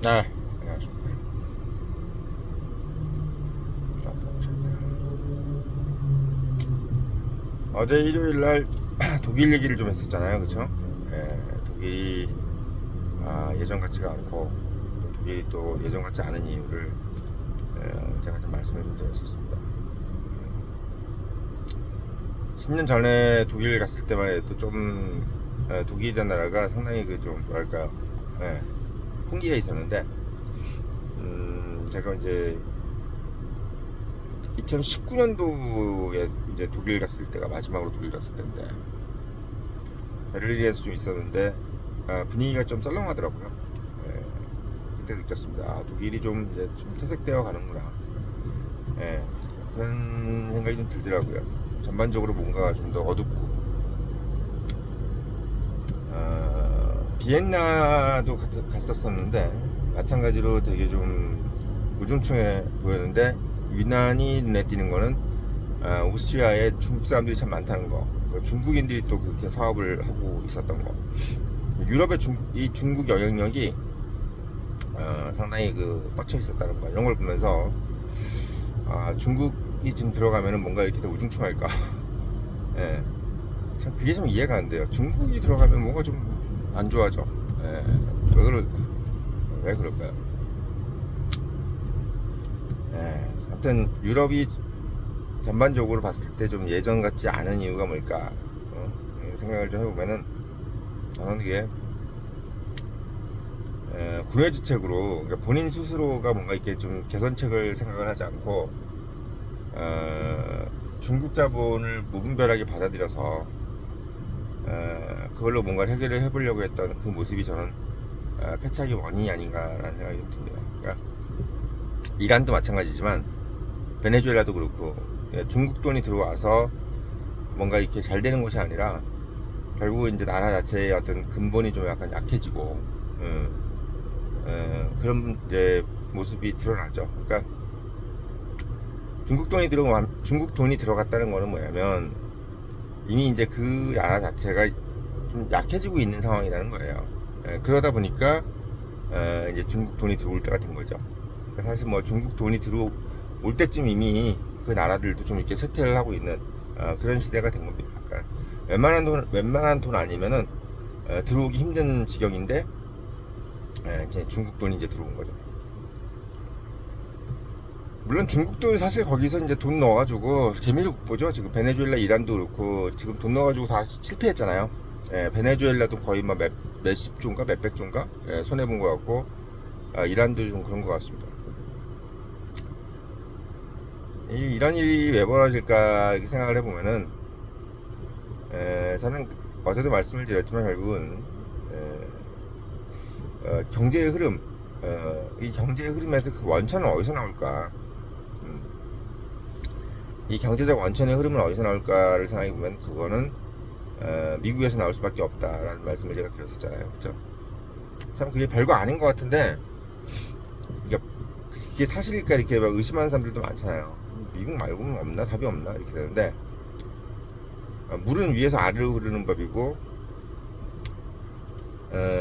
네, 안녕하십니까. 어제 일요일 날 독일 얘기를 좀 했었잖아요, 그쵸? 독일이 예전 같지가 않고 또 독일이 또 예전 같지 않은 이유를 제가 좀 말씀을 좀 드렸었습니다. 10년 전에 독일 갔을 때만 해도 좀 독일이라는 나라가 상당히 그 좀 뭐랄까요, 예, 풍기가 있었는데 제가 이제 2019년도에 이제 독일 갔을 때가 마지막으로 독일 갔을 때인데 베를린에서 좀 있었는데 분위기가 좀 썰렁하더라고요. 예, 그때 느꼈습니다. 독일이 좀 이제 좀 퇴색되어 가는구나. 예, 그런 생각이 좀 들더라고요. 전반적으로 뭔가 좀 더 어둡고 비엔나도 갔었었는데 마찬가지로 되게 좀 우중충해 보였는데 유난히 눈에 띄는 거는 오스트리아에 중국 사람들이 참 많다는 거, 중국인들이 또 그렇게 사업을 하고 있었던 거, 유럽의 이 중국 영향력이 상당히 그 뻗쳐 있었다는 거, 이런 걸 보면서 중국이 지금 들어가면은 뭔가 이렇게 더 우중충할까? 예, 참 그게 좀 이해가 안 돼요. 중국이 들어가면 뭔가 좀 안 좋아져. 예, 왜 그럴까? 왜 그럴까요? 예, 하여튼 유럽이 전반적으로 봤을 때 좀 예전 같지 않은 이유가 뭘까? 생각을 좀 해보면은 저는 그게 구애주책으로, 그러니까 본인 스스로가 뭔가 이렇게 좀 개선책을 생각을 하지 않고 중국 자본을 무분별하게 받아들여서 그걸로 뭔가를 해결을 해보려고 했던 그 모습이 저는 패착의 원인이 아닌가라는 생각이 좀 듭니다. 그러니까 이란도 마찬가지지만 베네수엘라도 그렇고, 중국 돈이 들어와서 뭔가 이렇게 잘 되는 것이 아니라 결국 이제 나라 자체의 어떤 근본이 좀 약간 약해지고 그런 이제 모습이 드러나죠. 그러니까 중국 돈이 들어갔다는 거는 뭐냐면 이미 이제 그 나라 자체가 좀 약해지고 있는 상황이라는 거예요. 그러다 보니까 이제 중국 돈이 들어올 때가 된 거죠. 그러니까 사실 뭐 중국 돈이 들어올 때쯤 이미 그 나라들도 좀 이렇게 쇠퇴를 하고 있는 그런 시대가 된 겁니다. 그러니까 웬만한 돈 아니면은 들어오기 힘든 지경인데 이제 중국 돈이 이제 들어온 거죠. 물론 중국도 사실 거기서 이제 돈 넣어가지고 재미를 못 보죠. 지금 베네수엘라, 이란도 그렇고 지금 돈 넣어가지고 다 실패했잖아요. 베네수엘라도 거의 막 몇십 조인가 몇백 조인가 손해 본 것 같고, 이란도 좀 그런 것 같습니다. 이런 일이 왜 벌어질까 이렇게 생각을 해보면은 저는 어제도 말씀을 드렸지만 결국은 경제의 흐름, 이 경제의 흐름에서 그 원천은 어디서 나올까? 음, 이 경제적 원천의 흐름은 어디서 나올까를 생각해 보면 그거는 미국에서 나올 수밖에 없다라는 말씀을 제가 드렸었잖아요. 그렇죠? 참 그게 별거 아닌 것 같은데 이게 사실일까 이렇게 막 의심하는 사람들도 많잖아요. 미국 말고는 없나? 답이 없나? 이렇게 되는데 물은 위에서 아래로 흐르는 법이고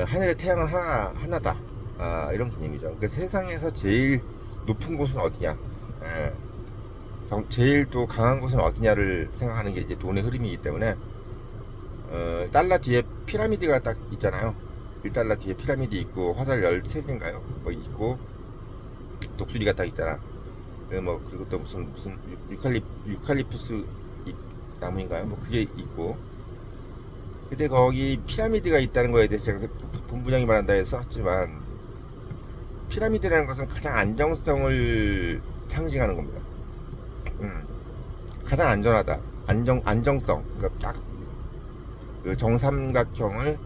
하늘의 태양은 하나다. 이런 개념이죠. 그러니까 세상에서 제일 높은 곳은 어디냐? 예, 제일 또 강한 곳은 어디냐를 생각하는 게 이제 돈의 흐름이기 때문에 달러 뒤에 피라미드가 딱 있잖아요. 1달러 뒤에 피라미드 있고 화살 13개인가요? 뭐 있고 독수리가 딱 있잖아. 그리고 또 무슨 유칼립투스 나무인가요? 뭐 그게 있고. 근데 거기 피라미드가 있다는 거에 대해서 제가 본부장이 말한다 해서 썼지만 피라미드라는 것은 가장 안정성을 상징하는 겁니다. 가장 안전하다. 안정성. 그러니까 딱 그 정삼각형을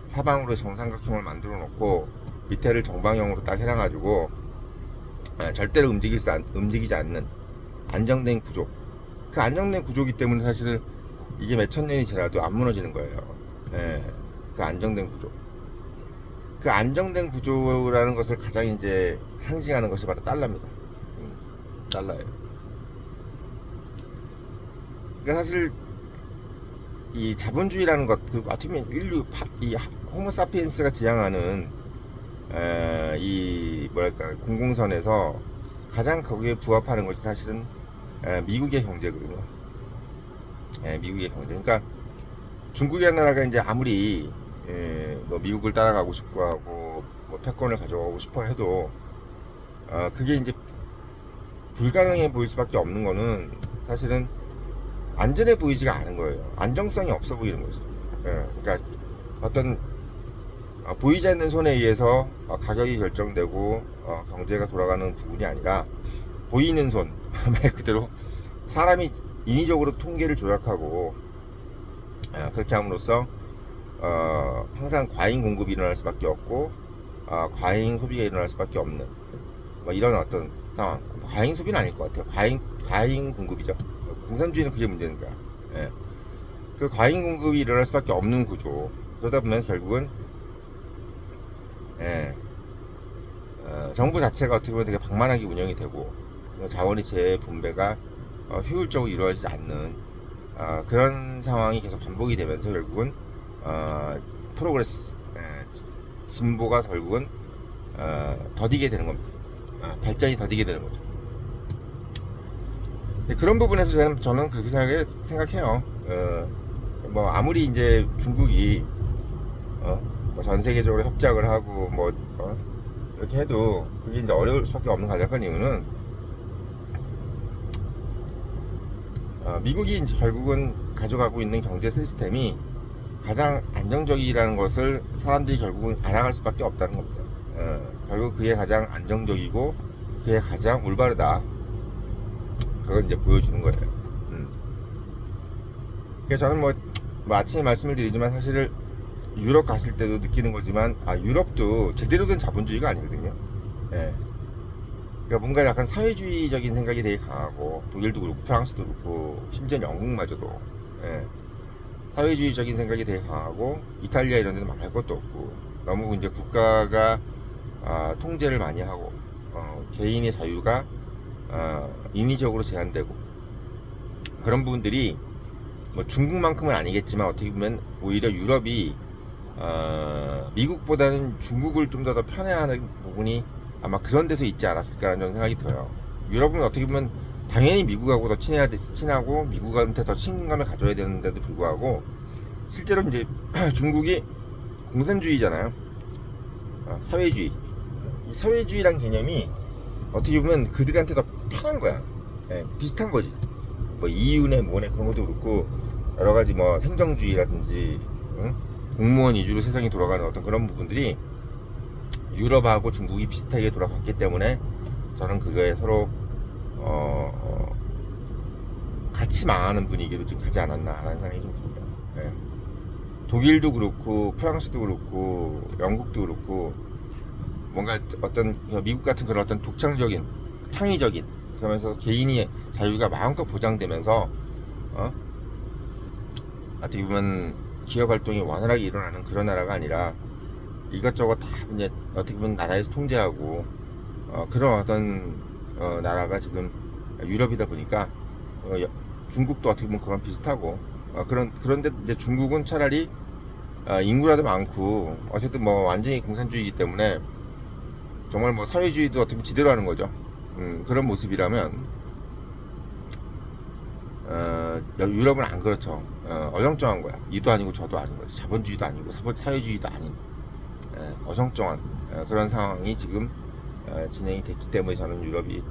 사방으로 정삼각형을 만들어 놓고 밑에를 정방형으로 딱 해놔가지고 절대로 움직이지 않는 안정된 구조. 그 안정된 구조기 때문에 사실은 이게 몇천 년이 지나도 안 무너지는 거예요. 예, 그 안정된 구조. 그 안정된 구조라는 것을 가장 이제 상징하는 것이 바로 달러입니다. 달러예요. 그러니까 사실 이 자본주의라는 것, 그 어떻게 보면 호모사피엔스가 지향하는 이 뭐랄까 공공선에서 가장 거기에 부합하는 것이 사실은 미국의 경제거든요. 미국의 경제. 그러니까 중국이라는 나라가 이제 아무리 뭐 미국을 따라가고 싶고 하고 뭐 패권을 가져가고 싶어 해도 그게 이제 불가능해 보일 수밖에 없는 거는 사실은 안전해 보이지가 않은 거예요. 안정성이 없어 보이는 거죠. 그러니까 어떤 보이지 않는 손에 의해서 가격이 결정되고 경제가 돌아가는 부분이 아니라 보이는 손, 말 그대로 사람이 인위적으로 통계를 조작하고 그렇게 함으로써 항상 과잉 공급이 일어날 수밖에 없고 과잉 소비가 일어날 수밖에 없는 뭐 이런 어떤 상황. 과잉 소비는 아닐 것 같아요. 과잉 공급이죠. 공산주의는 그게 문제인 거야. 그 과잉 공급이 일어날 수밖에 없는 구조. 그러다 보면 결국은 정부 자체가 어떻게 보면 되게 방만하게 운영이 되고 자원의 재분배가 효율적으로 이루어지지 않는 그런 상황이 계속 반복이 되면서 결국은 프로그레스 진보가 결국은 더디게 되는 겁니다. 발전이 더디게 되는 거죠. 그런 부분에서 저는 그렇게 생각해요. 뭐 아무리 이제 중국이 뭐전 세계적으로 협작을 하고 뭐 이렇게 해도 그게 이제 어려울 수밖에 없는 가장 큰 이유는 미국이 이제 결국은 가져가고 있는 경제 시스템이 가장 안정적이라는 것을 사람들이 결국은 알아갈 수밖에 없다는 겁니다. 결국 그게 가장 안정적이고 그게 가장 올바르다. 그걸 이제 보여주는 거예요. 그래서 저는 뭐 아침에 말씀을 드리지만 사실 유럽 갔을 때도 느끼는 거지만 유럽도 제대로 된 자본주의가 아니거든요. 그러니까 뭔가 약간 사회주의적인 생각이 되게 강하고 독일도 그렇고 프랑스도 그렇고 심지어 영국마저도 사회주의적인 생각이 되게 강하고 이탈리아 이런 데는 말할 것도 없고 너무 이제 국가가 통제를 많이 하고 개인의 자유가 인위적으로 제한되고 그런 부분들이 뭐 중국만큼은 아니겠지만 어떻게 보면 오히려 유럽이 미국보다는 중국을 좀 더 편애하는 부분이 아마 그런 데서 있지 않았을까라는 생각이 들어요. 유럽은 어떻게 보면 당연히 미국하고 더 친하고 미국한테 더 친감을 가져야 되는데도 불구하고 실제로 이제 중국이 공산주의잖아요. 사회주의. 이 사회주의란 개념이 어떻게 보면 그들한테 더 편한 거야. 비슷한 거지. 뭐 이윤에 뭐네 그런 것도 그렇고 여러 가지 뭐 행정주의라든지 공무원 위주로 세상이 돌아가는 어떤 그런 부분들이 유럽하고 중국이 비슷하게 돌아갔기 때문에 저는 그거에 서로 같이 망하는 분위기로 지금 가지 않았나라는 생각이 좀 듭니다. 독일도 그렇고 프랑스도 그렇고 영국도 그렇고 뭔가 어떤 미국 같은 그런 어떤 독창적인 창의적인 그러면서 개인의 자유가 마음껏 보장되면서 어떻게 보면 기업 활동이 원활하게 일어나는 그런 나라가 아니라 이것저것 다 이제 어떻게 보면 나라에서 통제하고 그런 어떤 나라가 지금 유럽이다 보니까 중국도 어떻게 보면 그런 비슷하고 그런데 이제 중국은 차라리 인구라도 많고 어쨌든 뭐 완전히 공산주의이기 때문에 정말 뭐 사회주의도 어떻게 보면 지대로 하는 거죠. 그런 모습이라면 유럽은 안 그렇죠. 어정쩡한 거야. 이도 아니고 저도 아닌 거죠. 자본주의도 아니고 사회주의도 아닌 어정쩡한 그런 상황이 지금 진행이 됐기 때문에 저는 유럽이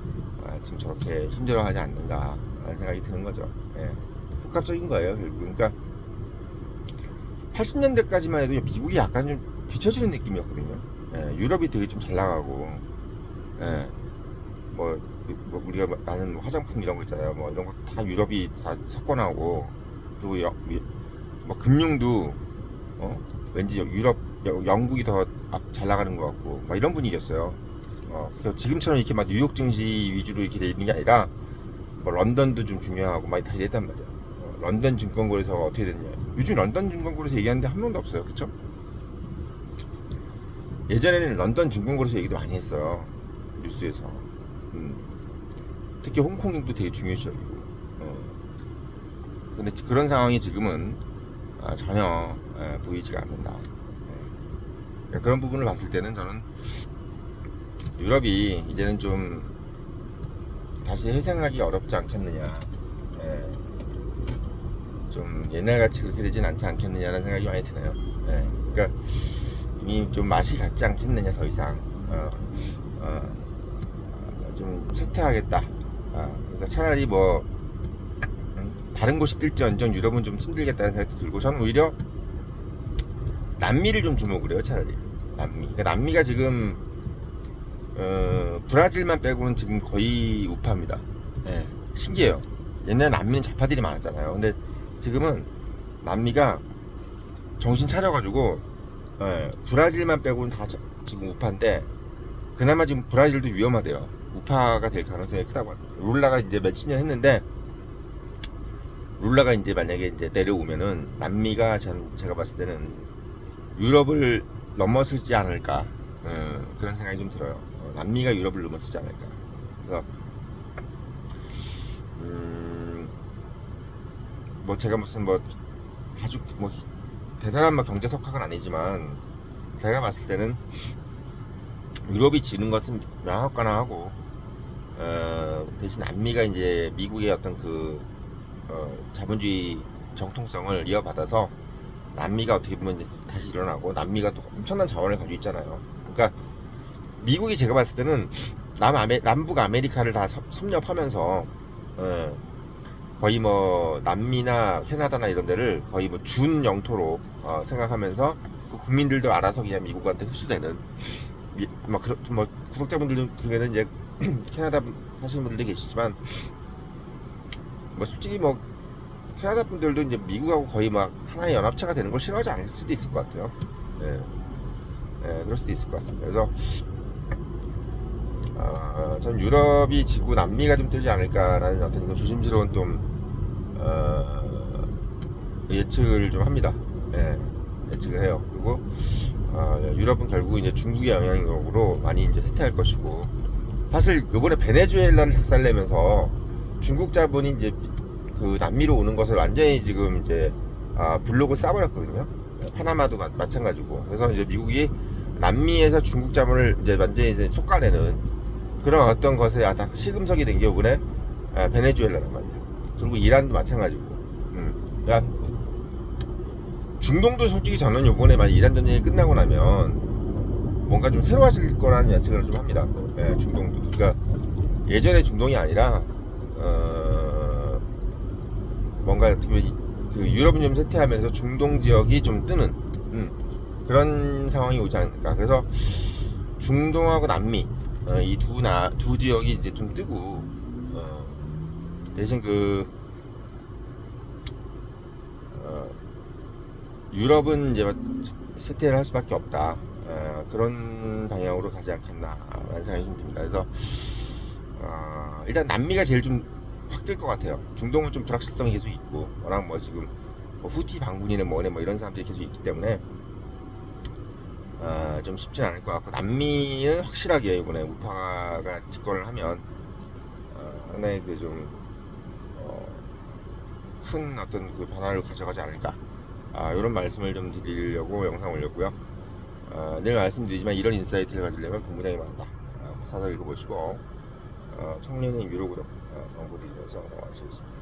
지금 저렇게 힘들어하지 않는가라는 생각이 드는 거죠. 복합적인 거예요. 결국 그러니까 80년대까지만 해도 미국이 약간 좀 뒤처지는 느낌이었거든요. 유럽이 되게 좀 잘 나가고 뭐 우리가 아는 뭐 화장품 이런 거 있잖아요. 뭐 이런 거 다 유럽이 다 섞어나오고 그리고 뭐 금융도 왠지 유럽 영국이 더 잘 나가는 것 같고 막 이런 분위기였어요. 그래서 지금처럼 이렇게 막 뉴욕 증시 위주로 이렇게 돼 있는 게 아니라 뭐 런던도 좀 중요하고 막 다 이랬단 말이야. 런던 증권거래소가 어떻게 됐냐. 요즘 런던 증권거래소 얘기하는데 한 명도 없어요. 그쵸? 예전에는 런던 증권거래소 얘기도 많이 했어요. 뉴스에서. 특히 홍콩도 되게 중요시 여기고. 근데 그런 상황이 지금은 전혀 보이지가 않는다. 그런 부분을 봤을 때는 저는 유럽이 이제는 좀 다시 회생하기 어렵지 않겠느냐. 예. 좀 옛날같이 그렇게 되진 않지 않겠느냐라는 생각이 많이 드네요. 예. 그러니까 이미 좀 맛이 갔지 않겠느냐 더 이상. 좀 쇠퇴하겠다. 그러니까 차라리 뭐 다른 곳이 뜰지언정 유럽은 좀 힘들겠다는 생각도 들고, 저는 오히려 남미를 좀 주목을 해요. 차라리 남미. 그러니까 남미가 지금 브라질만 빼고는 지금 거의 우파입니다. 예, 신기해요. 옛날에 남미는 좌파들이 많았잖아요. 근데 지금은 남미가 정신 차려가지고, 예, 브라질만 빼고는 다 지금 우파인데, 그나마 지금 브라질도 위험하대요. 우파가 될 가능성이 크다고. 룰라가 이제 몇십 년 했는데, 룰라가 이제 만약에 이제 내려오면은 남미가 제가 봤을 때는 유럽을 넘어서지 않을까, 그런 생각이 좀 들어요. 남미가 유럽을 넘어서지 않을까. 그래서 뭐 제가 무슨 뭐 아주 뭐 대단한 뭐 경제 석학은 아니지만, 제가 봤을 때는 유럽이 지는 것은 명확하고, 대신 남미가 이제 미국의 어떤 그 자본주의 정통성을 이어받아서 남미가 어떻게 보면 이제 다시 일어나고, 남미가 또 엄청난 자원을 가지고 있잖아요. 그러니까 미국이 제가 봤을 때는 남북 아메리카를 다 섭렵하면서, 거의 뭐 남미나 캐나다나 이런 데를 거의 뭐 준 영토로 생각하면서, 그 국민들도 알아서 그냥 미국한테 흡수되는, 뭐 구독자분들 중에는 이제 캐나다 사시는 분들도 계시지만, 뭐 솔직히 뭐 캐나다 분들도 이제 미국하고 거의 막 하나의 연합체가 되는 걸 싫어하지 않을 수도 있을 것 같아요. 예, 그럴 수도 있을 것 같습니다. 그래서 전 유럽이 지고 남미가 좀 뜨지 않을까라는 어떤 조심스러운 좀 예측을 좀 합니다. 예, 예측을 해요. 그리고 유럽은 결국 이제 중국의 영향력으로 많이 이제 쇠퇴할 것이고, 사실 요번에 베네수엘라를 작살내면서 중국 자본이 이제 그 남미로 오는 것을 완전히 지금 이제 블록을 싸버렸거든요. 파나마도 마찬가지고. 그래서 이제 미국이 남미에서 중국 자본을 이제 완전히 이제 솎아내는 그런 어떤 것에 시금석이 된 게 이번에 베네수엘라란 말이에요. 그리고 이란도 마찬가지고. 그러니까 중동도 솔직히 저는 요번에 만약 이란 전쟁이 끝나고 나면 뭔가 좀 새로워질 거라는 예측을 좀 합니다. 중동도. 그러니까 예전의 중동이 아니라 뭔가 그 유럽은 좀 쇠퇴하면서 중동 지역이 좀 뜨는 그런 상황이 오지 않을까. 그래서 중동하고 남미 이 두 지역이 이제 좀 뜨고, 대신 그 유럽은 이제 쇠퇴를 할 수밖에 없다. 그런 방향으로 가지 않겠나라는 생각이 좀 듭니다. 그래서 일단 남미가 제일 좀 확 뜰 것 같아요. 중동은 좀 불확실성이 계속 있고, 워낙 뭐 지금 뭐 후티 반군이네 뭐네 뭐 이런 사람들이 계속 있기 때문에 좀 쉽진 않을 것 같고, 남미는 확실하게 이번에 우파가 집권을 하면 하나의 그 좀 큰 어떤 그 변화를 가져가지 않을까, 이런 말씀을 좀 드리려고 영상 올렸고요. 늘 말씀드리지만 이런 인사이트를 가지려면 본문장이 많다. 사서 읽어보시고 청년의 유로 구독 정보 드리면서 마치겠습니다.